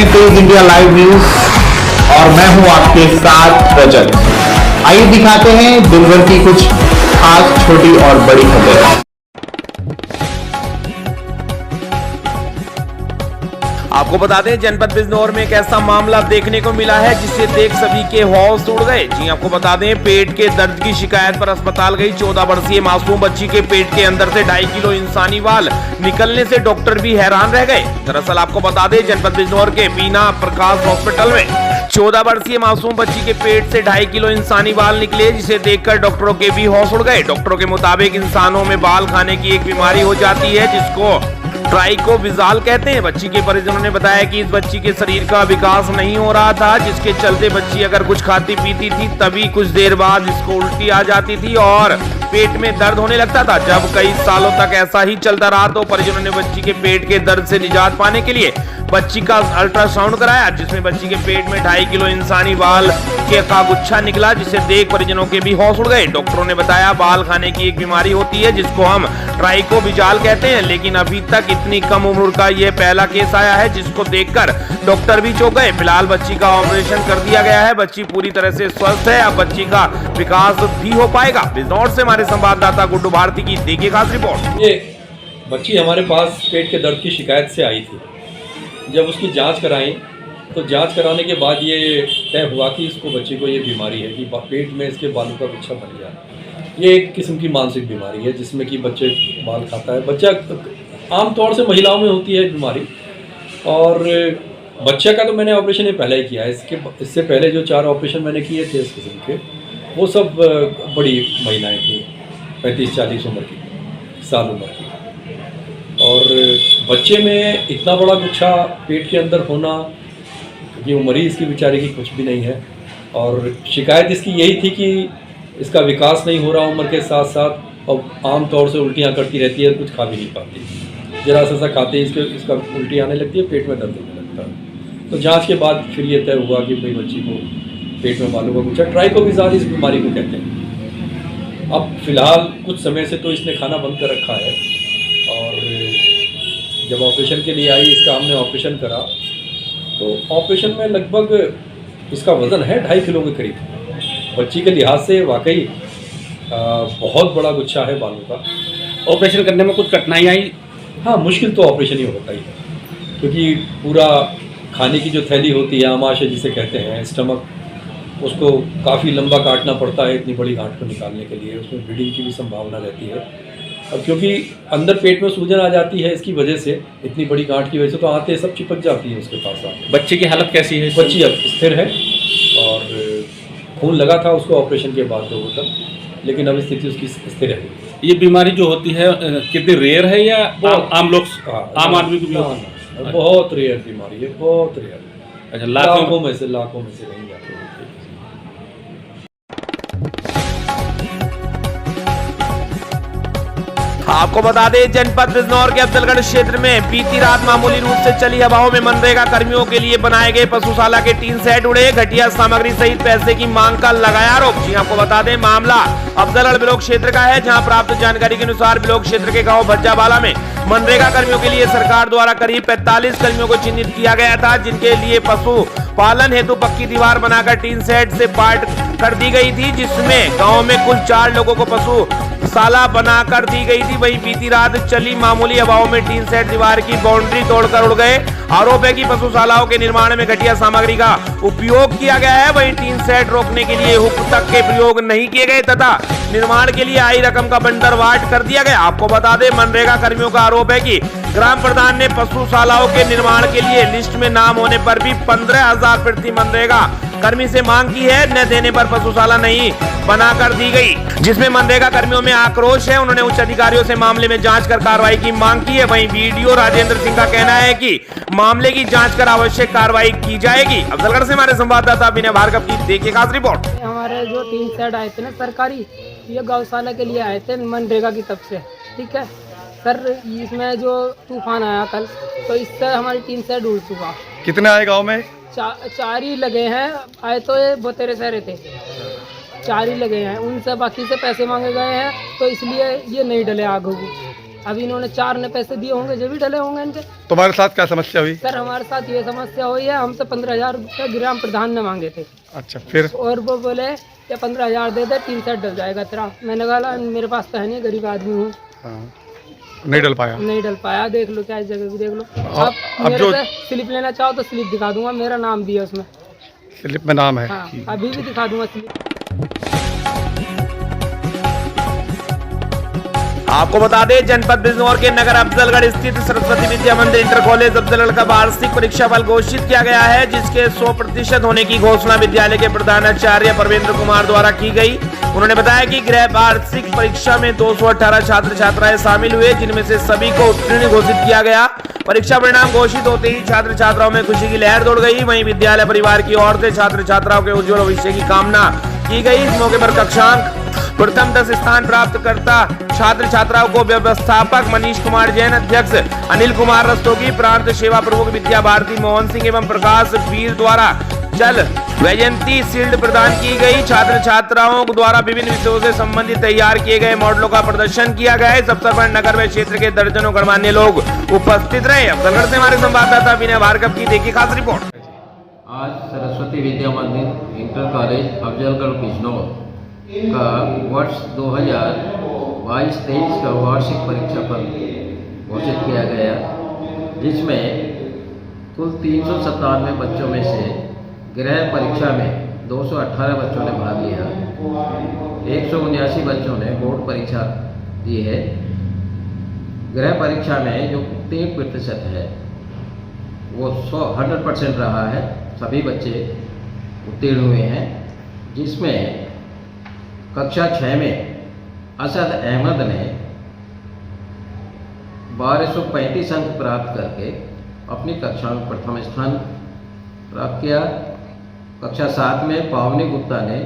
तेज India live news और मैं हूं आपके साथ रजत। आइए दिखाते हैं दिन भर की कुछ खास छोटी और बड़ी खबरें। आपको बता दें जनपद बिजनौर में एक ऐसा मामला देखने को मिला है जिसे देख सभी के होश उड़ गए। जी आपको बता दें पेट के दर्द की शिकायत पर अस्पताल गई 14 वर्षीय मासूम बच्ची के पेट के अंदर से 2.5 किलो इंसानी वाल निकलने से डॉक्टर भी हैरान रह गए। दरअसल आपको बता दें जनपद बिजनौर के बीना प्रकाश हॉस्पिटल में 14 वर्षीय मासूम बच्ची के पेट से 2.5 किलो इंसानी बाल निकले, जिसे देखकर डॉक्टरों के भी होश उड़ गए। डॉक्टरों के मुताबिक इंसानों में बाल खाने की एक बीमारी हो जाती है जिसको ट्राइकोविज़ाल कहते हैं। बच्ची के परिजनों ने बताया कि इस बच्ची के शरीर का विकास नहीं हो रहा था, जिसके चलते बच्ची अगर कुछ खाती पीती थी तभी कुछ देर बाद इसको उल्टी आ जाती थी और पेट में दर्द होने लगता था। जब कई सालों तक ऐसा ही चलता रहा तो परिजनों ने बच्ची के पेट के दर्द से निजात पाने के लिए बच्ची का अल्ट्रासाउंड कराया, जिसमें बच्ची के पेट में 2.5 किलो इंसानी बाल का गुच्छा निकला, जिसे देख परिजनों के भी होश उड़ गए। डॉक्टरों ने बताया बाल खाने की एक बीमारी होती है जिसको हम ट्राइकोविज़ाल कहते हैं, लेकिन अभी तक इतनी कम उम्र का ये पहला केस आया है जिसको देखकर डॉक्टर भी चौंक गए। फिलहाल बच्ची का ऑपरेशन कर दिया गया है, बच्ची पूरी तरह से स्वस्थ है, अब बच्ची का विकास भी हो पाएगा। बिजनौर से हमारे संवाददाता गुड्डू भारती की देखिए खास रिपोर्ट। ये बच्ची हमारे पास पेट के दर्द की शिकायत से आई थी। जब उसकी जांच कराई तो जांच कराने के बाद ये तय हुआ कि इसको बच्चे को ये बीमारी है कि पेट में इसके बालों का गुच्छा बन गया। ये एक किस्म की मानसिक बीमारी है जिसमें कि बच्चे बाल खाता है। बच्चा आमतौर से महिलाओं में होती है बीमारी, और बच्चे का तो मैंने ऑपरेशन ये पहले ही किया है। इससे पहले जो 4 ऑपरेशन मैंने किए थे इस किस्म के, वो सब बड़ी महिलाएँ थी, 35-40 उम्र की, साल उम्र की। और बच्चे में इतना बड़ा गुच्छा पेट के अंदर होना, क्योंकि उम्र ही इसकी बेचारे की कुछ भी नहीं है, और शिकायत इसकी यही थी कि इसका विकास नहीं हो रहा उम्र के साथ साथ, और आम तौर से उल्टियाँ करती रहती है, कुछ खा भी नहीं पाती। जरा सा खाते ही इसका उल्टी आने लगती है, पेट में दर्द होने लगता है। तो जांच के बाद फिर ये तय हुआ कि भाई बच्ची को पेट में बालों का गुच्छा, ट्राइकोविज़ाल इस बीमारी को कहते हैं। अब फिलहाल कुछ समय से तो इसने खाना बंद कर रखा है, और जब ऑपरेशन के लिए आई इसका हमने ऑपरेशन करा तो ऑपरेशन में लगभग इसका वज़न है 2.5 किलो के करीब। बच्ची के लिहाज से वाकई बहुत बड़ा गुच्छा है बालों का। ऑपरेशन करने में कुछ कठिनाई आई? हाँ, मुश्किल तो ऑपरेशन ही होता ही है, क्योंकि पूरा खाने की जो थैली होती है, आमाशय जिसे कहते हैं, स्टमक, उसको काफ़ी लंबा काटना पड़ता है इतनी बड़ी गांठ को निकालने के लिए। उसमें ब्लीडिंग की भी संभावना रहती है, और क्योंकि अंदर पेट में सूजन आ जाती है इसकी वजह से, इतनी बड़ी गांठ की वजह से, तो आते सब चिपक जाती है उसके पास आके। बच्चे की हालत कैसी है? बच्ची अब स्थिर है, और खून लगा था उसको ऑपरेशन के बाद 2 बोतल, लेकिन अब स्थिति उसकी स्थिर है। ये बीमारी जो होती है कितनी रेयर है या आम लोग, आम आदमी को भी बहुत रेयर बीमारी है, बहुत रेयर। अच्छा, लाखों में से नहीं जाती। आपको बता दें जनपद बिजनौर के अफजलगढ़ क्षेत्र में बीती रात मामूली रूप से चली हवाओं में मनरेगा कर्मियों के लिए बनाए गए पशुशाला के 3 सेट उड़े, घटिया सामग्री सहित पैसे की मांग का लगाया आरोप। जी आपको बता दें मामला अफजलगढ़ ब्लॉक क्षेत्र का है, जहां प्राप्त जानकारी के अनुसार ब्लॉक क्षेत्र के गांव भज्जावाला में मनरेगा कर्मियों के लिए सरकार द्वारा करीब 45 कर्मियों को चिन्हित किया गया था, जिनके लिए पशु पालन हेतु पक्की दीवार बनाकर 3 सेट से पार्ट कर दी गई थी, जिसमें गांव में कुल 4 लोगों को पशु साला बना कर दी गई थी। वहीं बीती रात चली मामूली हवाओं में 3 सेट दीवार की बाउंड्री तोड़कर उड़ गए। आरोप है कि पशुशालाओं के निर्माण में घटिया सामग्री का उपयोग किया गया है। वहीं 3 सेट रोकने के लिए हुक तक के प्रयोग नहीं किए गए तथा निर्माण के लिए आई रकम का बंटवारा कर दिया गया। आपको बता दें मनरेगा कर्मियों का आरोप है कि ग्राम प्रधान ने पशुशालाओं के निर्माण के लिए लिस्ट में नाम होने पर भी 15,000 प्रति मनरेगा कर्मी से मांग की है, न देने पर पशुशाला नहीं बनाकर दी गई, जिसमें मनरेगा कर्मियों में आक्रोश है। उन्होंने उच्च अधिकारियों से मामले में जांच कर कार्रवाई की मांग की है। वहीं वीडियो राजेंद्र सिंह का कहना है कि मामले की जांच कर आवश्यक कार्रवाई की जाएगी। अफजलगढ़ से हमारे संवाददाता विनय भार्गव की देखिए खास रिपोर्ट। हमारे जो 3 सेट आए थे ना सरकारी, ये गौशाला के लिए आए थे मनरेगा की तरफ से, ठीक है सर। इसमें जो तूफान आया कल, तो इससे हमारी 3 सेट उड़ चुका। कितने आए गाँव में? 4 ही लगे हैं, आए तो ये बोतेरे सहरे थे, 4 ही लगे हैं। उनसे बाकी से पैसे मांगे गए हैं, तो इसलिए ये नहीं डले आग होगी। अभी इन्होंने 4 ने पैसे दिए होंगे, जो भी डले होंगे इनके। तुम्हारे साथ क्या समस्या हुई? सर हमारे साथ ये समस्या हुई है, हमसे 15,000 रुपये ग्राम प्रधान ने मांगे थे। अच्छा, फिर? और वो बोले कि 15,000 दे दे, 3 सेट डल जाएगा तेरा। मैंने कहा मेरे पास तो है नहीं, गरीब आदमी हूँ। हाँ, नहीं डल पाया। नहीं डल पाया। देख लो, क्या इस जगह भी देख लो। अब मेरे जो से स्लिप लेना चाहो तो स्लिप दिखा दूंगा, मेरा नाम भी है उसमें। स्लिप में नाम है? हाँ, अभी भी दिखा दूंगा स्लिप। आपको बता दें, जनपद बिजनौर के नगर अफजलगढ़ स्थित सरस्वती विद्या मंदिर इंटर कॉलेज अफजलगढ़ का वार्षिक परीक्षा फल घोषित किया गया है, जिसके 100% होने की घोषणा विद्यालय के प्रधानाचार्य परवेंद्र कुमार द्वारा की गई। उन्होंने बताया कि गृह वार्षिक परीक्षा में 218 छात्र छात्राएं शामिल हुए, जिनमें से सभी को उत्तीर्ण घोषित किया गया। परीक्षा परिणाम घोषित होते ही छात्र छात्राओं में खुशी की लहर दौड़ गई। वहीं विद्यालय परिवार की ओर से छात्र छात्राओं के उज्जवल भविष्य की कामना की गई। इस मौके पर कक्षांक प्रथम 10 स्थान प्राप्त करता छात्र छात्राओं को व्यवस्थापक मनीष कुमार जैन, अध्यक्ष अनिल कुमार रस्तोगी, प्रांत सेवा प्रमुख विद्या भारती मोहन सिंह एवं प्रकाश वीर द्वारा चल वैजयंती शील्ड प्रदान की गई। छात्र छात्राओं द्वारा विभिन्न विषयों से संबंधित तैयार किए गए मॉडलों का प्रदर्शन किया गया। इस अवसर पर नगर व क्षेत्र के दर्जनों गणमान्य लोग उपस्थित रहे। अफजलगढ़ से हमारे संवाददाता विनय भार्गव की देखी खास रिपोर्ट। आज सरस्वती विद्या मंदिर इंटर कॉलेज अफजलगढ़ बिजनौर का वर्ष 2022-23 का वार्षिक परीक्षा फल घोषित किया गया, जिसमें कुल 397 बच्चों में से गृह परीक्षा में 218 बच्चों ने भाग लिया। 179 बच्चों ने बोर्ड परीक्षा दी है। गृह परीक्षा में जो 3% है वो 100% रहा है। सभी बच्चे उत्तीर्ण हुए हैं, जिसमें कक्षा 6 में असद अहमद ने 1235 अंक प्राप्त करके अपनी कक्षा में प्रथम स्थान प्राप्त किया। कक्षा 7 में पावनी गुप्ता ने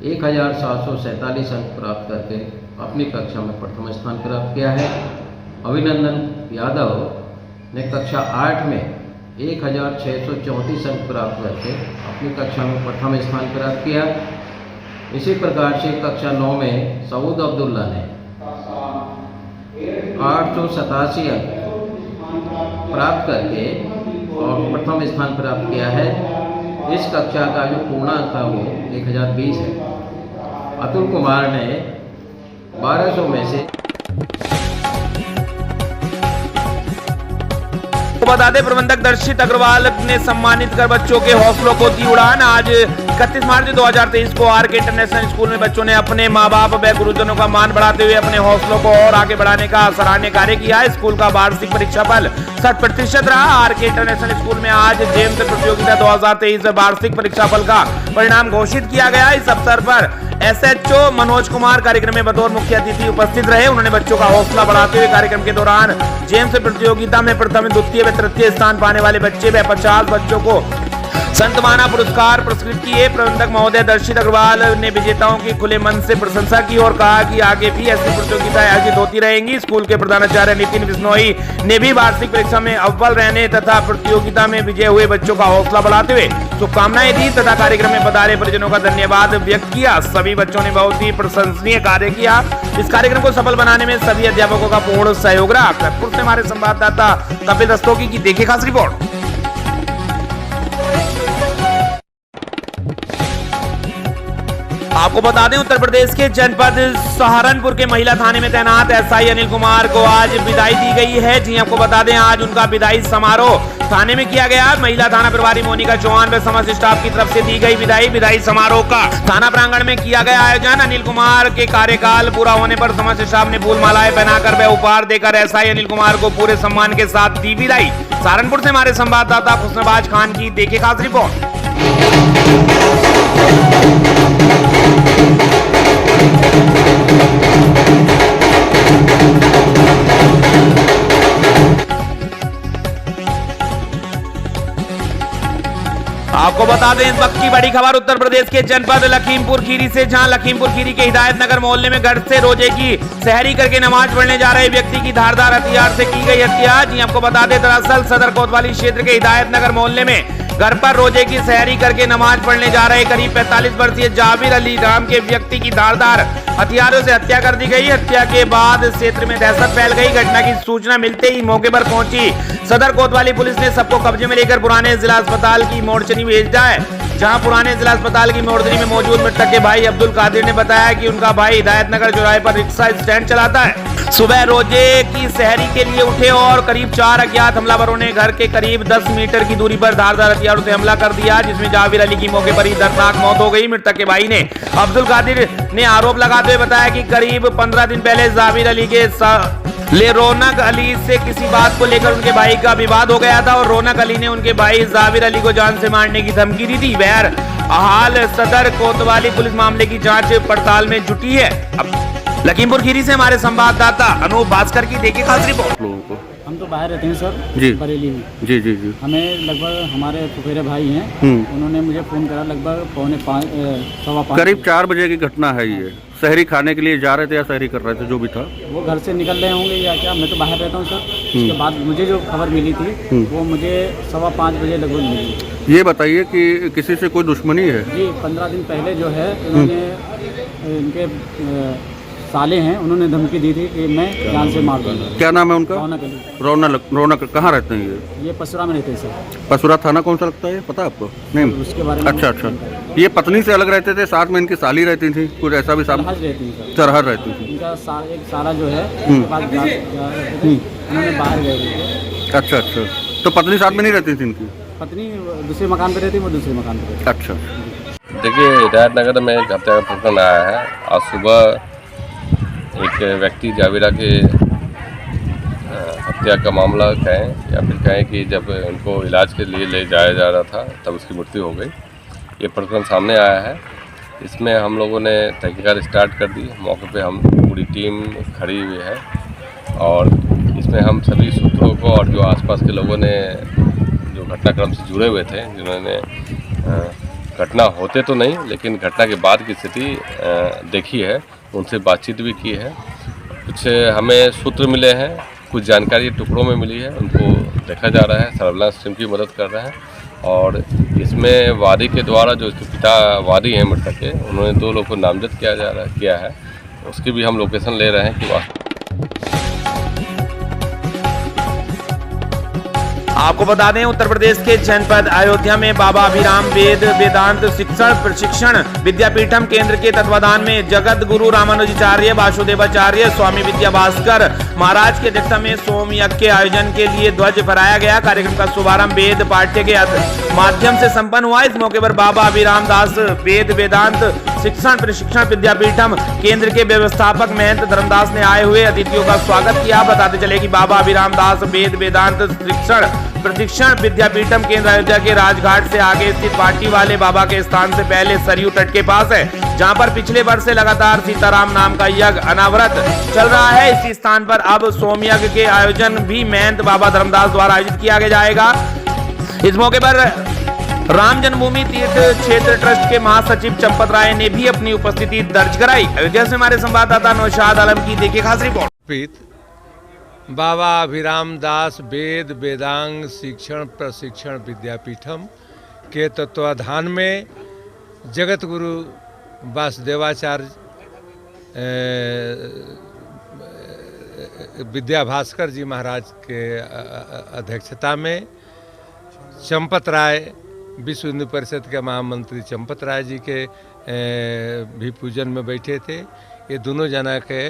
1747 अंक प्राप्त करके अपनी कक्षा में प्रथम स्थान प्राप्त किया है। अभिनंदन यादव ने कक्षा 8 में 1634 अंक प्राप्त करके अपनी कक्षा में प्रथम स्थान प्राप्त किया। इसी प्रकार से कक्षा 9 में सऊद अब्दुल्ला ने 887 अंक प्राप्त करके और प्रथम स्थान प्राप्त किया है। इस कक्षा का जो पूर्णांक था वो 1020 है। अतुल कुमार ने 1200 में से बता दें, प्रबंधक दर्शित अग्रवाल ने सम्मानित कर बच्चों के हौसलों को दी उड़ान। आज 31 मार्च 2023 को आर के इंटरनेशनल स्कूल में बच्चों ने अपने माँ बाप व गुरुजनों का मान बढ़ाते हुए अपने हौसलों को और आगे बढ़ाने का सराहनीय कार्य किया। स्कूल का वार्षिक परीक्षा फल 60% रहा। आर के इंटरनेशनल स्कूल में आज जेम्स प्रतियोगिता 2023 वार्षिक परीक्षा फल का परिणाम घोषित किया गया। इस अवसर पर SHO मनोज कुमार कार्यक्रम में बतौर मुख्य अतिथि उपस्थित रहे। उन्होंने बच्चों का हौसला बढ़ाते हुए कार्यक्रम के दौरान जेम्स प्रतियोगिता में प्रथम, द्वितीय व तृतीय स्थान पाने वाले बच्चे व 50 बच्चों को संतमाना पुरस्कार पुरस्कृत किए। प्रबंधक महोदय दर्शित अग्रवाल ने विजेताओं की खुले मन से प्रशंसा की और कहा कि आगे भी ऐसी प्रतियोगिताएं आयोजित होती रहेंगी। स्कूल के प्रधानाचार्य नितिन बिश्नोई ने भी वार्षिक परीक्षा में अव्वल रहने तथा प्रतियोगिता में विजय हुए बच्चों का हौसला बढ़ाते हुए शुभकामनाएं दी तथा कार्यक्रम में पधारे परिजनों का धन्यवाद व्यक्त किया। सभी बच्चों ने बहुत ही प्रशंसनीय कार्य किया। इस कार्यक्रम को सफल बनाने में सभी अध्यापकों का पूर्ण सहयोग रहा। खड़गपुर से हमारे संवाददाता कपिल रस्तोगी की देखिए खास रिपोर्ट। आपको बता दें, उत्तर प्रदेश के जनपद सहारनपुर के महिला थाने में तैनात SI अनिल कुमार को आज विदाई दी गई है। जी आपको बता दें, आज उनका विदाई समारोह थाने में किया गया। महिला थाना प्रभारी मोनिका चौहान व समस्त स्टाफ की तरफ से दी गई विदाई समारोह का थाना प्रांगण में किया गया आयोजन। अनिल कुमार के कार्यकाल पूरा होने पर समस्त स्टाफ ने फूल मालाएं पहनाकर व उपहार देकर SI अनिल कुमार को पूरे सम्मान के साथ दी विदाई। सहारनपुर से हमारे संवाददाता खुशनवाज खान की देखिए खास रिपोर्ट। आपको बता दें, इस वक्त की बड़ी खबर उत्तर प्रदेश के जनपद लखीमपुर खीरी से, जहां लखीमपुर खीरी के हिदायत नगर मोहल्ले में घर से रोजे की सहरी करके नमाज पढ़ने जा रहे व्यक्ति की धारदार हथियार से की गई हत्या। जी आपको बता दें, दरअसल सदर कोतवाली क्षेत्र के हिदायत नगर मोहल्ले में घर पर रोजे की सहरी करके नमाज पढ़ने जा रहे करीब 45 वर्षीय जाबिर अली नाम के व्यक्ति की धारदार हथियारों से हत्या कर दी गई। हत्या के बाद क्षेत्र में दहशत फैल गई। घटना की सूचना मिलते ही मौके पर पहुंची सदर कोतवाली पुलिस ने सबको कब्जे में लेकर पुराने जिला अस्पताल की मोर्चरी भेज दिया है, जहां पुराने जिला अस्पताल की मोर्चरी में मौजूद मृतक के भाई अब्दुल कादिर ने बताया कि उनका भाई हिदायतनगर चौराहे पर रिक्शा स्टैंड चलाता है। सुबह रोजे की सहरी के लिए उठे और करीब 4 अज्ञात हमलावरों ने घर के करीब 10 मीटर की दूरी पर धारदार हथियारों से हमला कर दिया, जिसमें जावेद अली की मौके पर ही दर्दनाक मौत हो गई। मृतक के भाई ने अब्दुल कादिर ने आरोप लगाते हुए बताया कि करीब 15 दिन पहले जावेद अली के रौनक अली से किसी बात को लेकर उनके भाई का विवाद हो गया था और रौनक अली ने उनके भाई जावेद अली को जान से मारने की धमकी दी थी। हाल सदर कोतवाली पुलिस मामले की जांच पड़ताल में जुटी है। अब लखीमपुर खीरी से हमारे संवाददाता अनूप भास्कर की देखिए खास रिपोर्ट। हम तो बाहर रहते हैं सर जी बरेली में। जी जी जी हमें लगभग हमारे फुफेरे भाई हैं, उन्होंने मुझे फ़ोन करा लगभग 4:45 करीब 4 बजे की घटना है ये। सहरी खाने के लिए जा रहे थे या सहरी कर रहे थे, जो भी था? वो घर से निकल रहे होंगे या क्या, मैं तो बाहर रहता हूँ सर। उसके बाद मुझे जो खबर मिली थी वो मुझे 5:15 बजे लगभग मिली। ये बताइए कि किसी से कोई दुश्मनी है? जी 15 दिन पहले जो है उन्होंने इनके साले हैं, उन्होंने धमकी दी थी कि मैं जान से मार दूंगा। क्या नाम है उनका? रौनक अली। रौनक कहाँ रहते हैं ये? पसुरा में रहते हैं सर। पसुरा थाना कौन सा लगता है, पता है आपको? नहीं, उसके बारे में अच्छा। ये पत्नी से अलग रहते थे, साथ में इनकी साली रहती थी, कुछ ऐसा भी? सरहद रहती है, सरहद रहती थी। इनका एक साला जो है उनके पास उन्होंने बाहर गए। अच्छा। तो पत्नी साथ में नहीं रहती थी इनकी? पत्नी दूसरे मकान पे रहती, वो दूसरे मकान पे रहती। अच्छा। देखिए, हिदायतनगर में एक हत्या का प्रकरण आया है। आज सुबह एक व्यक्ति जावेदा के हत्या का मामला कहें या फिर कहें कि जब उनको इलाज के लिए ले जाया जा रहा था तब उसकी मृत्यु हो गई। ये प्रकरण सामने आया है। इसमें हम लोगों ने तहकीकात स्टार्ट कर दी। मौके पे हम पूरी टीम खड़ी हुई है और इसमें हम सभी सूत्रों को और जो आसपास के लोगों ने जो घटनाक्रम से जुड़े हुए थे, जिन्होंने घटना होते तो नहीं लेकिन घटना के बाद की स्थिति देखी है, उनसे बातचीत भी की है। कुछ हमें सूत्र मिले हैं, कुछ जानकारी टुकड़ों में मिली है, उनको देखा जा रहा है। सर्विलांस टीम की मदद कर रहा है और इसमें वादी के द्वारा जो इसके पिता वादी हैं मृतक के, उन्होंने 2 लोग को नामजद किया है। उसकी भी हम लोकेशन ले रहे हैं कि आपको बता दें, उत्तर प्रदेश के जनपद अयोध्या में बाबा अभिराम वेद वेदांत शिक्षण प्रशिक्षण विद्यापीठम केंद्र के तत्वाधान में जगत गुरु रामानुजाचार्य वासुदेवाचार्य स्वामी विद्या भास्कर महाराज के अध्यक्षता में सोम यज्ञ के आयोजन के लिए ध्वज फहराया गया। कार्यक्रम का शुभारंभ वेद पाठ्य के माध्यम से संपन्न हुआ। इस मौके पर बाबा अभिराम दास वेद वेदांत शिक्षण प्रशिक्षण विद्यापीठम केंद्र के व्यवस्थापक महंत धर्मदास ने आए हुए अतिथियों का स्वागत किया। बताते चले कि बाबा अभिराम दास वेद वेदांत शिक्षण प्रशिक्षण विद्यापीठम केंद्र अयोध्या के राजघाट से आगे स्थित पाटी वाले बाबा के स्थान से पहले सरयू तट के पास है, जहां पर पिछले वर्ष से लगातार सीताराम नाम का यज्ञ अनावरत चल रहा है। इसी स्थान पर अब सोम यज्ञ के आयोजन भी महंत बाबा धर्मदास द्वारा आयोजित किया जाएगा। इस मौके पर राम जन्मभूमि तीर्थ क्षेत्र ट्रस्ट के महासचिव चंपत राय ने भी अपनी उपस्थिति दर्ज कराई। अयोध्या से हमारे संवाददाता नौशाद आलम की देखिए खास रिपोर्ट। बाबा अभिराम दास वेद वेदांग शिक्षण प्रशिक्षण विद्यापीठम के तत्वाधान में जगत गुरु वासुदेवाचार्य विद्या भास्कर जी महाराज के अध्यक्षता में चंपत राय विश्व हिंदू परिषद के महामंत्री चंपत राय जी के भी पूजन में बैठे थे। ये दोनों जना के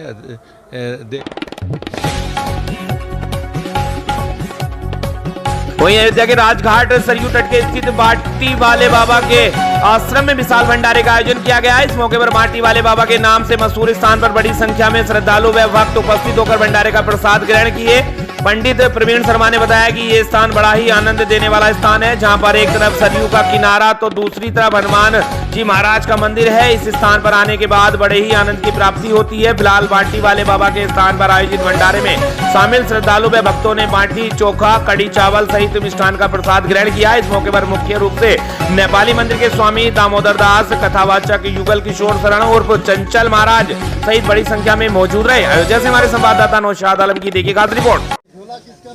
वहीं अयोध्या के राजघाट सरयू तट के स्थित बाटी वाले बाबा के आश्रम में विशाल भंडारे का आयोजन किया गया। इस मौके पर बाटी वाले बाबा के नाम से मशहूर स्थान पर बड़ी संख्या में श्रद्धालु व भक्त उपस्थित होकर भंडारे का प्रसाद ग्रहण किए। पंडित प्रवीण शर्मा ने बताया कि ये स्थान बड़ा ही आनंद देने वाला स्थान है, जहां पर एक तरफ सरयू का किनारा तो दूसरी तरफ हनुमान जी महाराज का मंदिर है। इस स्थान पर आने के बाद बड़े ही आनंद की प्राप्ति होती है। फिलहाल बाटी वाले बाबा के स्थान पर आयोजित भंडारे में शामिल श्रद्धालु व भक्तों ने बाटी चोखा कड़ी चावल सहित मिष्ठान का प्रसाद ग्रहण किया। इस मौके पर मुख्य रूप से नेपाली मंदिर के स्वामी दामोदर दास, कथावाचक युगल किशोर शरण उर्फ चंचल महाराज सहित बड़ी संख्या में मौजूद रहे। अयोध्या से हमारे संवाददाता नौशाद आलम की देखिए खास रिपोर्ट।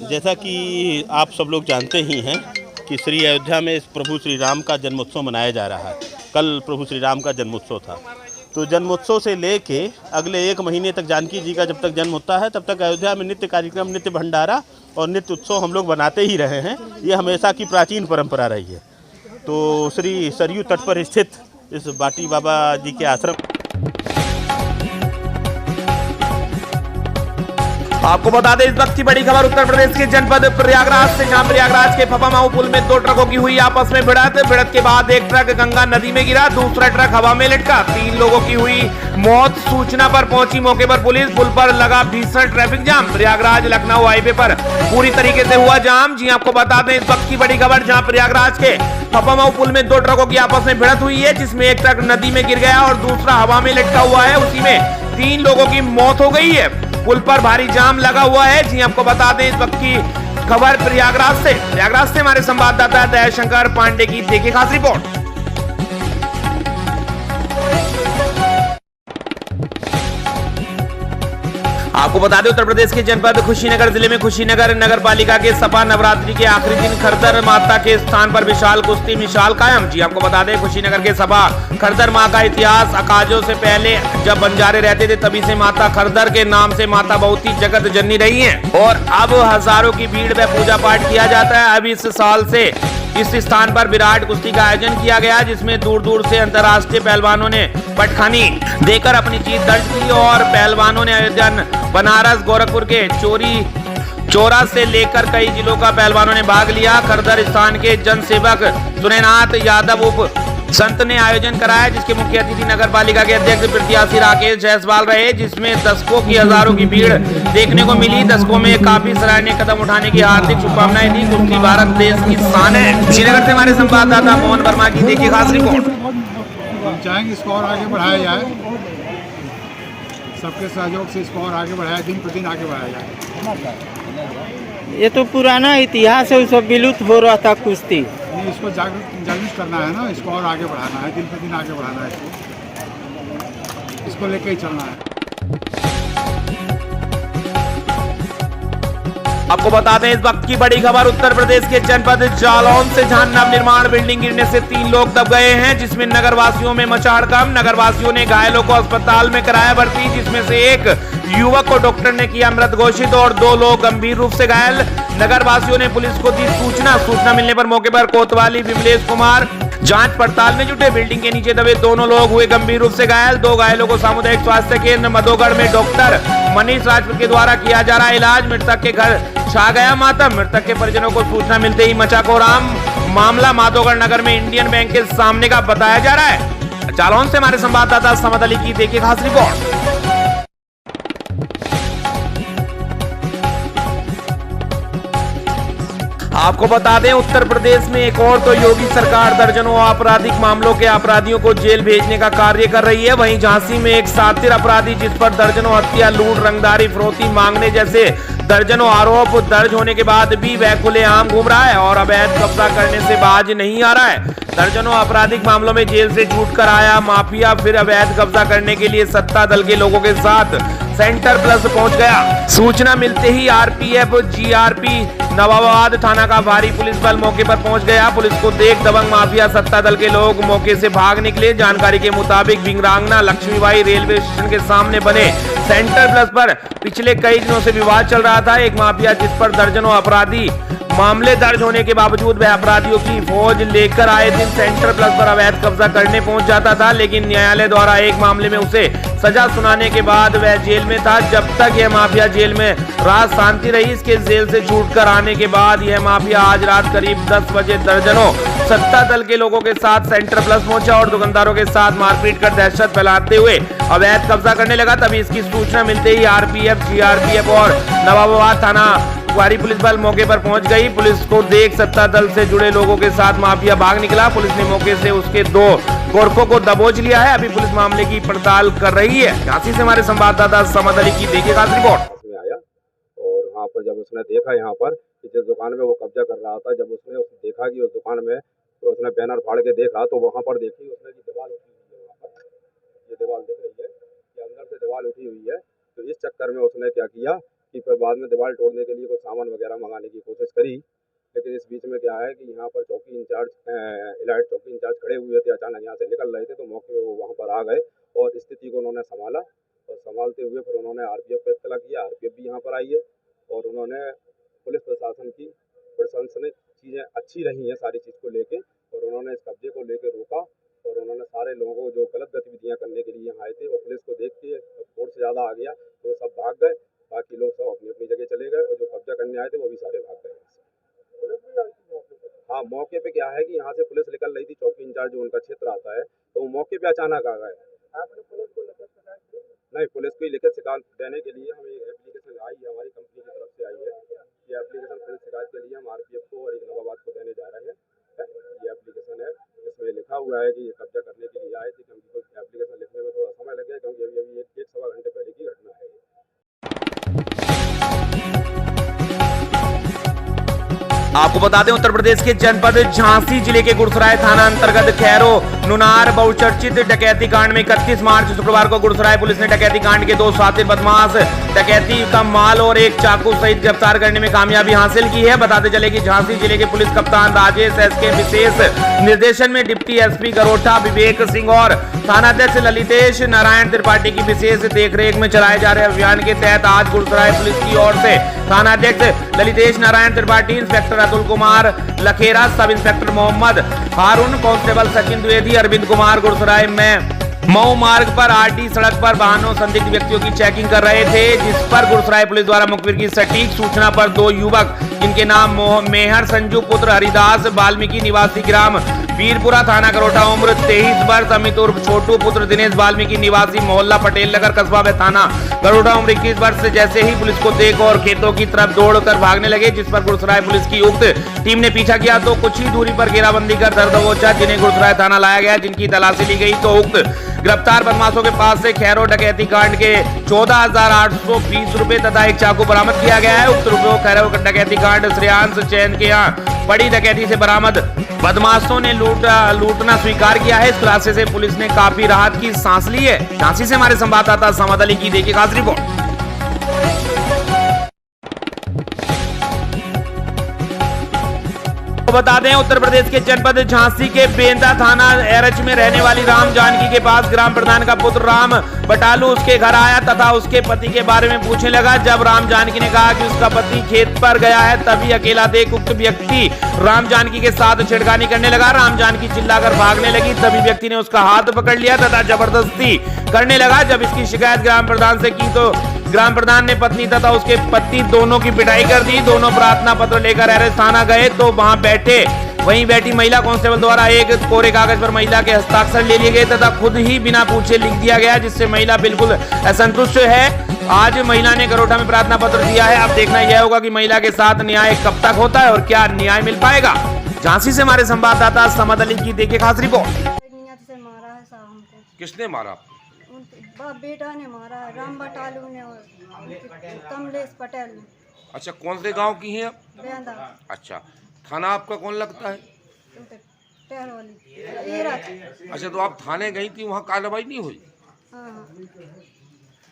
जैसा कि आप सब लोग जानते ही हैं कि श्री अयोध्या में प्रभु श्री राम का जन्मोत्सव मनाया जा रहा है। कल प्रभु श्री राम का जन्मोत्सव था तो जन्मोत्सव से लेके अगले 1 महीने तक जानकी जी का जब तक जन्म होता है तब तक अयोध्या में नित्य कार्यक्रम, नित्य भंडारा और नित्य उत्सव हम लोग बनाते ही रहे हैं। ये हमेशा की प्राचीन परंपरा रही है। तो श्री सरयू तट पर स्थित इस बाटी बाबा जी के आश्रम। आपको बता दें इस वक्त की बड़ी खबर उत्तर प्रदेश के जनपद प्रयागराज से, जहां प्रयागराज के फपामाऊ पुल में 2 ट्रकों की हुई आपस में भिड़त के बाद एक ट्रक गंगा नदी में गिरा, दूसरा ट्रक हवा में लटका, 3 लोगों की हुई मौत। सूचना पर पहुंची मौके पर पुलिस। पुल पर लगा भीषण traffic jam. Prayagraj Lucknow highway पर पूरी तरीके से हुआ जाम। जी आपको बता दें इस वक्त की बड़ी खबर, जहां प्रयागराज के फपामाऊ पुल में 2 ट्रकों की आपस में भिड़त हुई है, जिसमें एक ट्रक नदी में गिर गया और दूसरा हवा में लटका हुआ है। उसी में 3 लोगों की मौत हो गई है। पुल पर भारी जाम लगा हुआ है। जी आपको बता दें इस वक्त की खबर प्रयागराज से हमारे संवाददाता दयाशंकर पांडे की देखिए खास रिपोर्ट। आपको बता दें उत्तर प्रदेश के जनपद कुशीनगर जिले में कुशीनगर नगर पालिका के सपा नवरात्रि के आखिरी दिन खरदर माता के स्थान पर विशाल कुश्ती मिसाल कायम। जी आपको बता दें कुशीनगर के सपा खरदर मां का इतिहास अकाजों से पहले जब बंजारे रहते थे तभी से माता खरदर के नाम से माता बहुती जगत जननी रही हैं और अब हजारों की भीड़ में पूजा पाठ किया जाता है। अब इस साल से इस स्थान पर विराट कुश्ती का आयोजन किया गया, जिसमें दूर दूर से अंतर्राष्ट्रीय पहलवानों ने पटखानी देकर अपनी जीत दर्ज की और पहलवानों ने अयोध्या, बनारस, गोरखपुर के चोरा से लेकर कई जिलों का पहलवानों ने भाग लिया। खरदर स्थान के जनसेवक सुनेनाथ यादव उप संत ने आयोजन कराया, जिसके मुख्य अतिथि नगर पालिका के अध्यक्ष प्रत्याशी राकेश जायसवाल रहे, जिसमें दर्शकों की हजारों की भीड़ देखने को मिली। दर्शकों में काफी सराहनीय कदम उठाने की हार्दिक शुभकामनाएं दी। कुश्ती भारत देश की शान है। श्रीनगर से हमारे संवाददाता मोहन वर्मा की देखिए खास रिपोर्ट। हम चाहेंगे इसको और आगे बढ़ाया जाए, सबके सहयोग से इसको और आगे बढ़ाया, दिन प्रतिदिन आगे बढ़ाया जाए। ये तो पुराना इतिहास है, सब विलुप्त हो रहा था कुश्ती। इसको जागरूक करना है ना, इसको और आगे बढ़ाना है, दिन प्रतिदिन आगे बढ़ाना है, इसको लेके ही चलना है। आपको बता दें इस वक्त की बड़ी खबर उत्तर प्रदेश के जनपद जालौन से, जहां नवनिर्माण बिल्डिंग गिरने से 3 लोग दब गए हैं, जिसमें नगरवासियों में मचा हड़कंप। नगरवासियों ने घायलों को अस्पताल में कराया भर्ती, जिसमें से एक युवक को डॉक्टर ने किया मृत घोषित और 2 लोग गंभीर रूप से घायल। नगरवासियों ने पुलिस को दी सूचना मिलने पर मौके पर कोतवाली विमलेश कुमार जांच पड़ताल में जुटे। बिल्डिंग के नीचे दबे दोनों लोग हुए गंभीर रूप से घायल। 2 घायलों को सामुदायिक स्वास्थ्य केंद्र मधोगढ़ में डॉक्टर मनीष राजपूत के द्वारा किया जा रहा है इलाज। मृतक के घर छा गया मातम। मृतक के परिजनों को सूचना मिलते ही मचा कोहराम। मामला माधोगढ़ नगर में इंडियन बैंक के सामने का बताया जा रहा है। जालौन से हमारे संवाददाता समद अली की देखिए खास रिपोर्ट। आपको बता दें उत्तर प्रदेश में एक और तो योगी सरकार दर्जनों आपराधिक मामलों के अपराधियों को जेल भेजने का कार्य कर रही है। वहीं झांसी में एक सातिर अपराधी जिस पर दर्जनों हत्या, लूट, रंगदारी, फिरौती मांगने जैसे दर्जनों आरोप दर्ज होने के बाद भी वह खुलेआम घूम रहा है और अवैध कब्जा करने से बाज नहीं आ रहा है। दर्जनों आपराधिक मामलों में जेल से छूटकर आया माफिया फिर अवैध कब्जा करने के लिए सत्ता दल के लोगों के साथ सेंटर प्लस पहुंच गया। सूचना मिलते ही आरपीएफ, जीआरपी, नवाबाद थाना का भारी पुलिस बल मौके पर पहुंच गया। पुलिस को देख दबंग माफिया सत्ता दल के लोग मौके से भाग निकले। जानकारी के मुताबिक वीरांगना लक्ष्मीबाई रेलवे स्टेशन के सामने बने सेंटर प्लस पर पिछले कई दिनों से विवाद चल रहा था। एक माफिया जिस पर दर्जनों अपराधी मामले दर्ज होने के बावजूद वह अपराधियों की फौज लेकर आए दिन सेंटर प्लस पर अवैध कब्जा करने पहुंच जाता था, लेकिन न्यायालय द्वारा एक मामले में उसे सजा सुनाने के बाद वह जेल में था। जब तक यह माफिया जेल में रात शांति रही। इसके जेल से छूटकर आने के बाद यह माफिया आज रात करीब 10 बजे दर्जनों सत्ता दल के लोगों के साथ सेंटर प्लस पहुंचा और दुकानदारों के साथ मारपीट कर दहशत फैलाते हुए अवैध कब्जा करने लगा। तभी इसकी सूचना मिलते ही आरपीएफ, जीआरपीएफ और नवाबाद थाना भारी पुलिस बल मौके पर पहुंच गई। पुलिस को देख सत्ता दल से जुड़े लोगों के साथ माफिया भाग निकला। पुलिस ने मौके से उसके 2 गोरखों को दबोच लिया है। अभी पुलिस मामले की पड़ताल कर रही है। झांसी से हमारे संवाददाता समद अली की देखिए खास रिपोर्ट। आया और वहाँ पर जब उसने देखा यहाँ पर कि जिस दुकान में वो कब्जा कर रहा था, जब उसने देखा कि उस दुकान में तो उसने बैनर फाड़ के देखा तो वहाँ पर देखी उसने कि दीवार उठी हुई है। वहाँ पर ये दीवार दिख रही है कि अंदर से दीवार उठी हुई है। तो इस चक्कर में उसने क्या किया कि फिर बाद में दीवार तोड़ने के लिए कुछ सामान वगैरह मंगाने की कोशिश करी। लेकिन इस बीच में क्या है कि यहाँ पर चौकी इंचार्ज इलाइट चौकी इंचार्ज खड़े हुए थे, अचानक यहाँ से निकल रहे थे तो मौके पे वो वहाँ पर आ गए और स्थिति को उन्होंने संभाला और संभालते हुए फिर उन्होंने आरपीएफ को इत्तला किया। आरपीएफ भी यहाँ पर आई है और उन्होंने पुलिस प्रशासन की प्रशंसनीय चीज़ें अच्छी रही हैं सारी चीज़ को लेके, और उन्होंने इस कब्जे को लेके रोका और उन्होंने सारे लोगों को जो गलत गतिविधियाँ करने के लिए यहाँ आए थे वो पुलिस को देख के फोर्स ज़्यादा आ गया तो सब भाग गए। बाकी लोग सब अपनी अपनी जगह चले गए और जो कब्जा करने आए थे वो भी सारे भाग गए। हाँ, मौके पे क्या है कि यहाँ से पुलिस निकल रही थी, चौकी इंचार्ज जो उनका क्षेत्र आता है, तो वो मौके पे अचानक आ गए। नहीं, पुलिस को लिखित शिकायत देने के लिए हमें एप्लीकेशन आई है, हमारी कंपनी की तरफ से आई है। ये एप्लीकेशन पुलिस शिकायत के लिए हम आरपीएफ को और एक नवाबाद को देने जा रहे हैं। ये एप्लीकेशन है, इसमें लिखा हुआ है कि ये कब्जा करने के लिए आए थे, क्योंकि एप्लीकेशन लिखने में थोड़ा समय लग गया क्योंकि अभी एक सवा घंटे पहले की घटना है। आपको बता दें, उत्तर प्रदेश के जनपद झांसी जिले के गुरसराय थाना अंतर्गत खैरो नुनार बहुचर्चित डकैती कांड में 31 मार्च शुक्रवार को गुरसराय पुलिस ने डकैती कांड के 2 शातिर बदमाश डकैती का माल और एक चाकू सहित गिरफ्तार करने में कामयाबी हासिल की है। बताते चले कि झांसी जिले के पुलिस कप्तान राजेश एस के विशेष निर्देशन में डिप्टी एसपी गरोठा विवेक सिंह और थानाध्यक्ष ललितेश नारायण त्रिपाठी की विशेष देखरेख में चलाए जा रहे अभियान के तहत आज गुरसराय पुलिस की ओर से थानाध्यक्ष Lalitesh Narayan Tripathi, inspector Atul Kumar Lakhera, sub inspector Mohammad Haroon, constable Sachin Dwivedi, Arvind Kumar Gursarai में मऊ मार्ग पर आरटी सड़क पर वाहनों संदिग्ध व्यक्तियों की चेकिंग कर रहे थे, जिस पर गुरसराय पुलिस द्वारा मुखबिर की सटीक सूचना पर 2 युवक जिनके नाम मेहर संजू पुत्र हरिदास वाल्मीकि निवासी ग्राम वीरपुरा थाना गरोठा उम्र 23 वर्ष, अमित उर्फ छोटू पुत्र दिनेश वाल्मीकि निवासी मोहल्ला पटेल नगर कस्बा में थाना गरोठा उम्र 21 वर्ष से जैसे ही पुलिस को देख और खेतों की तरफ दौड़कर भागने लगे, जिस पर गुरसराय पुलिस की उक्त टीम ने पीछा किया तो कुछ ही दूरी पर घेराबंदी कर धर दबोचा, जिन्हें गुरसराय थाना लाया गया, जिनकी तलाशी ली गई तो उक्त गिरफ्तार बदमाशों के पास से खैरो डकैती कांड के 14,820 रुपए तथा एक चाकू बरामद किया गया है। उक्त रुपयों खैरो डकैती कांड श्रेयांश चैन के यहाँ बड़ी डकैती से बरामद बदमाशों ने लूटना स्वीकार किया है। इस खुलासे से पुलिस ने काफी राहत की सांस ली है। झांसी से हमारे संवाददाता समद अली की देखिए खास रिपोर्ट। बता दें, उत्तर प्रदेश के जनपद झांसी के बेंदा थाना एरच में रहने वाली राम जानकी के पास ग्राम प्रधान का पुत्र राम बटालू उसके घर आया तथा उसके पति के बारे में पूछने लगा। जब राम जानकी ने कहा कि उसका पति खेत पर गया है, तभी अकेला देख उक्त व्यक्ति राम जानकी के साथ छेड़खानी करने लगा। राम जानकी चिल्लाकर भागने लगी, तभी व्यक्ति ने उसका हाथ पकड़ लिया तथा जबरदस्ती करने लगा। जब इसकी शिकायत ग्राम प्रधान से की तो ग्राम प्रधान ने पत्नी तथा उसके पति दोनों की पिटाई कर दी। दोनों प्रार्थना पत्र लेकर एरच थाना गए तो वहीं बैठी महिला कांस्टेबल द्वारा एक कोरे कागज पर महिला के हस्ताक्षर ले लिए गए तथा खुद ही बिना पूछे लिख दिया गया, जिससे महिला बिल्कुल असंतुष्ट है। आज महिला ने गरोठा में प्रार्थना पत्र दिया है। अब देखना यह होगा कि महिला के साथ न्याय कब तक होता है और क्या न्याय मिल पाएगा। झांसी से हमारे संवाददाता समद अली की देखिए खास रिपोर्ट। किसने मारा? बेटा ने मारा, राम बटालू ने और कमलेश पटेल ने। अच्छा, कौन से गांव की हैं? बेंदा। अच्छा, थाना आपका कौन लगता है? अच्छा, तो आप थाने गई थी, वहाँ कार्रवाई नहीं हुई?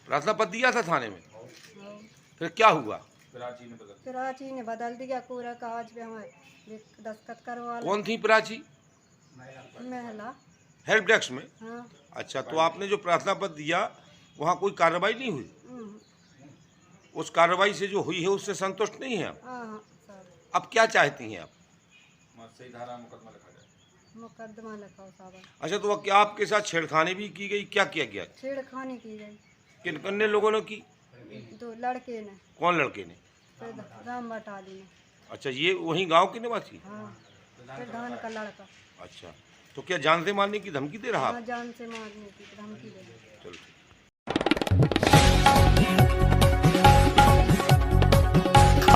प्रार्थना पत्र दिया था थाने में, फिर क्या हुआ? प्राची ने बदल दिया, पूरा कागज पे हमारे दस्तखत करवा। कौन थी प्राची? महिला हेल्प डेस्क में। हाँ। अच्छा, तो आपने जो प्रार्थना पत्र दिया वहाँ कोई कार्रवाई नहीं हुई? उस कार्रवाई से जो हुई है उससे संतुष्ट नहीं है? अब क्या चाहती हैं आप? मुकदमा लिखाओ साहब। अच्छा, तो क्या आपके साथ छेड़खानी भी की गई? क्या किया गया? छेड़खानी की गई। किन किन लोगों ने की? 2 लड़के ने। कौन लड़के ने? राम बटाली ने। अच्छा, ये वही गांव के निवासी? हाँ, प्रधान का लड़का। अच्छा, तो क्या जान से मारने की धमकी दे रहा? हाँ, जान से मारने की धमकी दे रहा। चलो।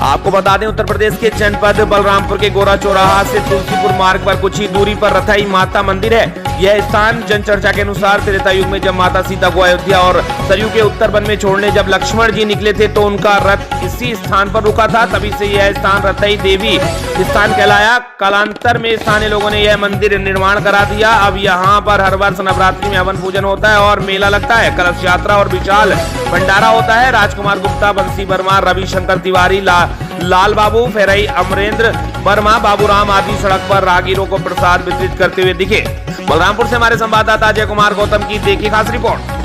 आपको बता दें, उत्तर प्रदेश के जनपद बलरामपुर के गोरा चौराहा से तुलसीपुर मार्ग पर कुछ ही दूरी पर रथाई माता मंदिर है। यह स्थान जनचर्चा के अनुसार त्रेता युग में जब माता सीता को अयोध्या और सरयू के उत्तर वन में छोड़ने जब लक्ष्मण जी निकले थे तो उनका रथ इसी स्थान पर रुका था। तभी से यह स्थान रथई देवी स्थान कहलाया। कालांतर में स्थानीय लोगों ने यह मंदिर निर्माण करा दिया। अब यहाँ पर हर वर्ष नवरात्रि में हवन पूजन होता है और मेला लगता है, कलश यात्रा और विशाल भंडारा होता है। राजकुमार गुप्ता, बंसी वर्मा, रविशंकर तिवारी, लाल बाबू फेरई, अमरेंद्र वर्मा, बाबूराम आदि सड़क पर राहगीरों को प्रसाद वितरित करते हुए दिखे। बलरामपुर से हमारे संवाददाता अजय कुमार गौतम की देखी खास रिपोर्ट।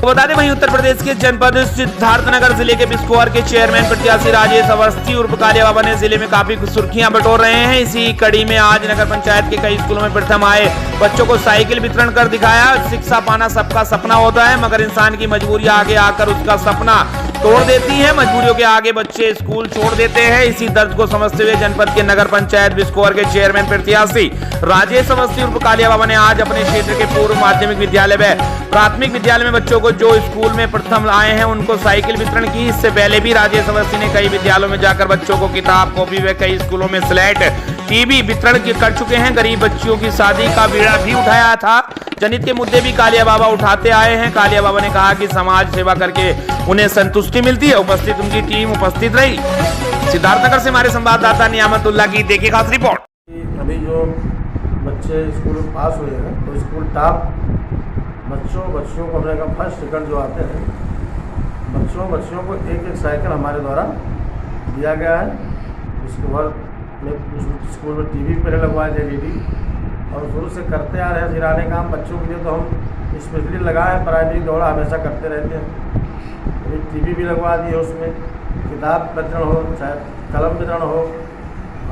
बता दें वहीं उत्तर प्रदेश के जनपद सिद्धार्थनगर जिले के बिस्कोर के चेयरमैन प्रत्याशी राजेश अवस्थी उर्फ कालिया बाबा ने जिले में काफी सुर्खियां बटोर रहे हैं। इसी कड़ी में आज नगर पंचायत के कई स्कूलों में प्रथम आए बच्चों को साइकिल वितरण कर दिखाया। शिक्षा पाना सबका सपना होता है, मगर इंसान की मजबूरियां आगे आकर उसका सपना तोड़ देती है। मजबूरियों के आगे बच्चे स्कूल छोड़ देते हैं। इसी दर्द को समझते हुए जनपद के नगर पंचायत बिस्कोर के चेयरमैन प्रत्याशी राजेश अवस्थी उर्फ कालिया बाबा ने आज अपने क्षेत्र के पूर्व माध्यमिक विद्यालय व प्राथमिक विद्यालय में बच्चों को जो स्कूल में प्रथम आए हैं उनको साइकिल वितरण की। इससे पहले भी राजेश अवस्थी ने कई विद्यालयों में जाकर बच्चों को किताब कॉपी व कई स्कूलों में स्लेट टीवी वितरण कर चुके हैं। गरीब बच्चियों की शादी का बीड़ा भी उठाया था। जनहित के मुद्दे भी कालिया बाबा उठाते आए हैं। कालिया बाबा ने कहा कि समाज सेवा करके उन्हें संतुष्टि मिलती है। उपस्थित उनकी टीम उपस्थित रही। सिद्धार्थनगर से हमारे संवाददाता नियामतुल्लाह की देखिए खास रिपोर्ट। अभी जो बच्चे स्कूल में पास हुए हैं तो स्कूल टॉप बच्चों को अपने का फर्स्ट सेकंड जो आते हैं बच्चों को एक साइकिल हमारे द्वारा दिया गया है। इसके बाद स्कूल में टीवी पहले लगवाए थे LED और शुरू से करते आ रहे हैं सिराने काम बच्चों के लिए। तो हम स्पेशली लगाए हैं, प्राइमरी दौड़ा हमेशा करते रहते हैं। अभी टीवी भी लगवा दिए, उसमें किताब वितरण हो चाहे कलम वितरण हो।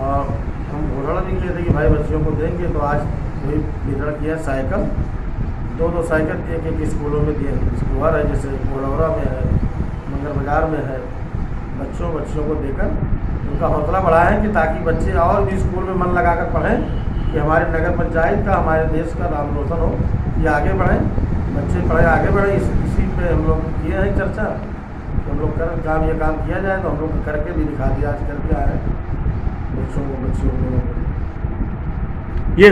और हम घोषणा भी किए थे कि भाई बच्चियों को देंगे, तो आज वही वितरण किया। साइकिल 2 साइकिल एक स्कूलों में दिए। स्कूल है जैसे कोलौरा में है, मंगल बाजार में है। बच्चों को देकर उनका हौसला बढ़ाया है कि ताकि बच्चे और भी स्कूल में मन लगाकर पढ़ें कि हमारे नगर पंचायत का, हमारे देश का नाम रोशन हो, कि आगे बढ़ें, बच्चे पढ़ें, आगे बढ़ें। इसी पे हम लोग किए हैं चर्चा। हम लोग ये काम किया जाए, तो हम लोग करके भी दिखा दिया। आज करके आए हैं बच्चियों को ये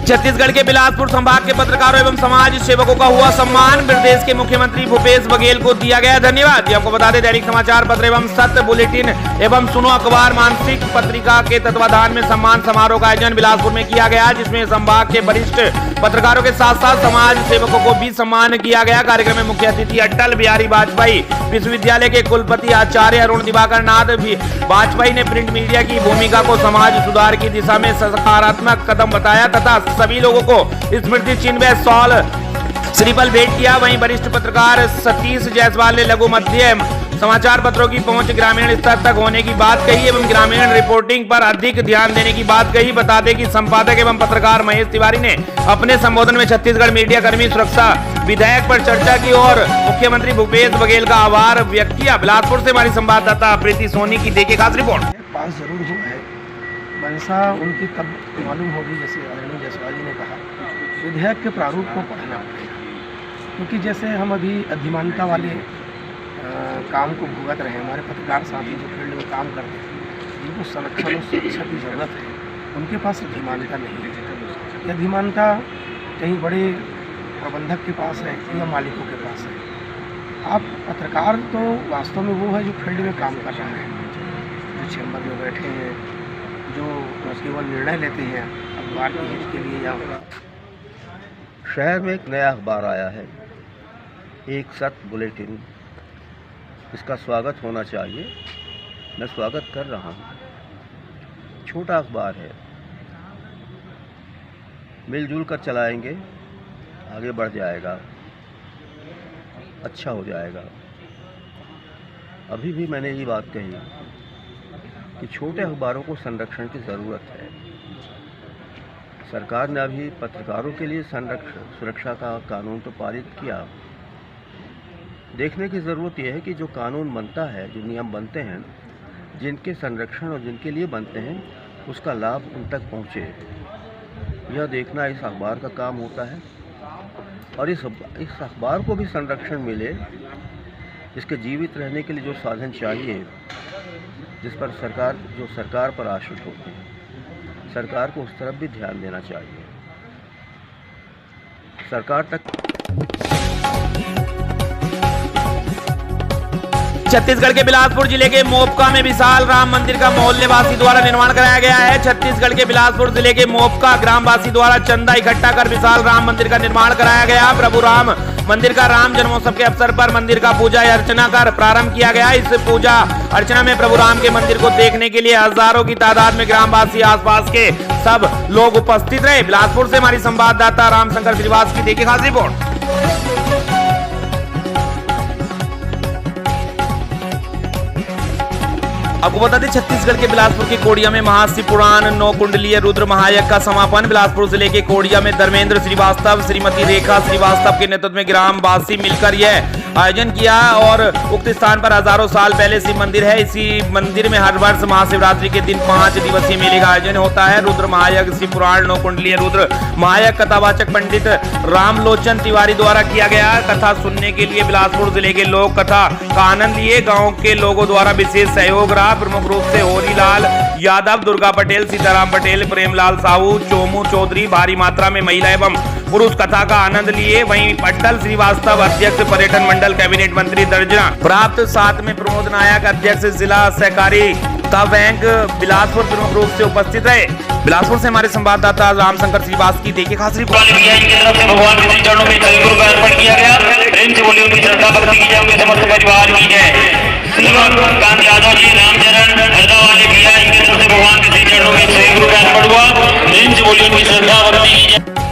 छत्तीसगढ़ के बिलासपुर संभाग के पत्रकारों एवं समाज सेवकों का हुआ सम्मान। प्रदेश के मुख्यमंत्री भूपेश बघेल को दिया गया धन्यवाद। आपको बता दें दैनिक समाचार पत्र एवं सत्य बुलेटिन एवं सुनो अखबार मानसिक पत्रिका के तत्वाधान में सम्मान समारोह का आयोजन बिलासपुर में किया गया, जिसमें संभाग के वरिष्ठ पत्रकारों के साथ साथ समाज सेवकों को भी सम्मान किया गया। कार्यक्रम में मुख्य अतिथि अटल बिहारी वाजपेयी विश्वविद्यालय के कुलपति आचार्य अरुण दिवाकर नाथ वाजपेयी ने प्रिंट मीडिया की भूमिका को समाज सुधार की दिशा में सकारात्मक कदम बताया तथा सभी लोगों को स्मृति चिन्ह व सॉल श्रीफल भेंट किया। वहीं वरिष्ठ पत्रकार सतीश जायसवाल ने लघु मध्यम समाचार पत्रों की पहुंच ग्रामीण स्तर तक होने की बात कही एवं ग्रामीण रिपोर्टिंग पर अधिक ध्यान देने की बात कही। बता दें कि संपादक एवं पत्रकार महेश तिवारी ने अपने संबोधन में छत्तीसगढ़ मीडिया कर्मी सुरक्षा विधेयक पर चर्चा की और मुख्यमंत्री भूपेश बघेल का आभार व्यक्त किया। बिलासपुर से हमारी संवाददाता प्रीति सोनी की देखिए खास रिपोर्ट। पास जरूर हुआ है, मंशा उनकी तब मालूम होगी, जैसे आदरणीय जायसवाल जी ने कहा, विधेयक के प्रारूप को पढ़ना पड़ेगा। क्योंकि जैसे हम अभी अधिमानता वाले काम को भुगत रहे हैं, हमारे पत्रकार साथी जो फील्ड में काम करते हैं उनको संरक्षण और सुरक्षा की ज़रूरत है। उनके पास अधिमानता नहीं है। यह अधिमानता कहीं बड़े प्रबंधक के पास है या मालिकों के पास है। आप पत्रकार तो वास्तव में वो है जो फील्ड में काम कर रहा है, जो चैम्बर में बैठे हैं, जो केवल निर्णय लेते हैं अखबार के हित के लिए। या शहर में एक नया अखबार आया है, एक सत्य बुलेटिन। इसका स्वागत होना चाहिए, मैं स्वागत कर रहा हूँ। छोटा अखबार है, मिलजुल कर चलाएंगे, आगे बढ़ जाएगा, अच्छा हो जाएगा। अभी भी मैंने ये बात कही कि छोटे अखबारों को संरक्षण की ज़रूरत है। सरकार ने अभी पत्रकारों के लिए सुरक्षा का कानून तो पारित किया। देखने की ज़रूरत यह है कि जो कानून बनता है, जो नियम बनते हैं, जिनके संरक्षण और जिनके लिए बनते हैं, उसका लाभ उन तक पहुँचे, यह देखना इस अखबार का काम होता है। और इस अखबार को भी संरक्षण मिले, इसके जीवित रहने के लिए जो साधन चाहिए, जिस पर सरकार पर आश्रित होते हैं, सरकार को उस तरफ भी ध्यान देना चाहिए। सरकार तक छत्तीसगढ़ के बिलासपुर जिले के मोपका में विशाल राम मंदिर का मोहल्ले वासी द्वारा निर्माण कराया गया है। छत्तीसगढ़ के बिलासपुर जिले के मोपका ग्रामवासी द्वारा चंदा इकट्ठा कर विशाल राम मंदिर का निर्माण कराया गया। प्रभु राम मंदिर का राम जन्मोत्सव के अवसर पर मंदिर का पूजा अर्चना कर प्रारंभ किया गया। इस पूजा अर्चना में प्रभु राम के मंदिर को देखने के लिए हजारों की तादाद में ग्रामवासी आसपास के सब लोग उपस्थित रहे। बिलासपुर से हमारी संवाददाता रामशंकर श्रीवास्तव की देखिए खास रिपोर्ट। आपको बता दें, छत्तीसगढ़ के बिलासपुर के कोड़िया में महाशिव पुराण 9 कुंडलीय रुद्र महायज्ञ का समापन। बिलासपुर जिले के कोड़िया में धर्मेंद्र श्रीवास्तव, श्रीमती रेखा श्रीवास्तव के नेतृत्व में ग्रामवासी मिलकर यह आयोजन किया और उक्त स्थान पर हजारों साल पहले शिव मंदिर है। इसी मंदिर में हर वर्ष महाशिवरात्रि के दिन 5 दिवसीय मेले का आयोजन होता है। रुद्र महायज्ञ शिव पुराण 9 कुंडलीय रुद्र महायज्ञ कथावाचक पंडित रामलोचन तिवारी द्वारा किया गया। कथा सुनने के लिए बिलासपुर जिले के लोग कथा का आनंद लिए। गाँव के लोगों द्वारा विशेष सहयोग रहा। प्रमुख रूप से होरीलाल यादव, दुर्गा पटेल, सीताराम पटेल, प्रेमलाल साहू, चोमू चौधरी भारी मात्रा में महिला एवं पुरुष कथा का आनंद लिए। वहीं अटल श्रीवास्तव अध्यक्ष पर्यटन मंडल कैबिनेट मंत्री दर्जा प्राप्त, साथ में प्रमोद नायक अध्यक्ष जिला सहकारी बैंक बिलासपुर प्रमुख रूप से उपस्थित रहे। बिलासपुर से हमारे संवाददाता रामशंकर श्रीवास्तव की देखिए खास रिपोर्ट। भगवान के चरणों में अर्पण किया गया। श्रद्धा भक्ति की जाए समस्त परिवार की जय। कांत यादव जी, रामचरण हरदा वाले भैया, इनके तरफ से भगवान के चरणों में अर्पण हुआ। श्रद्धा भक्ति की जय।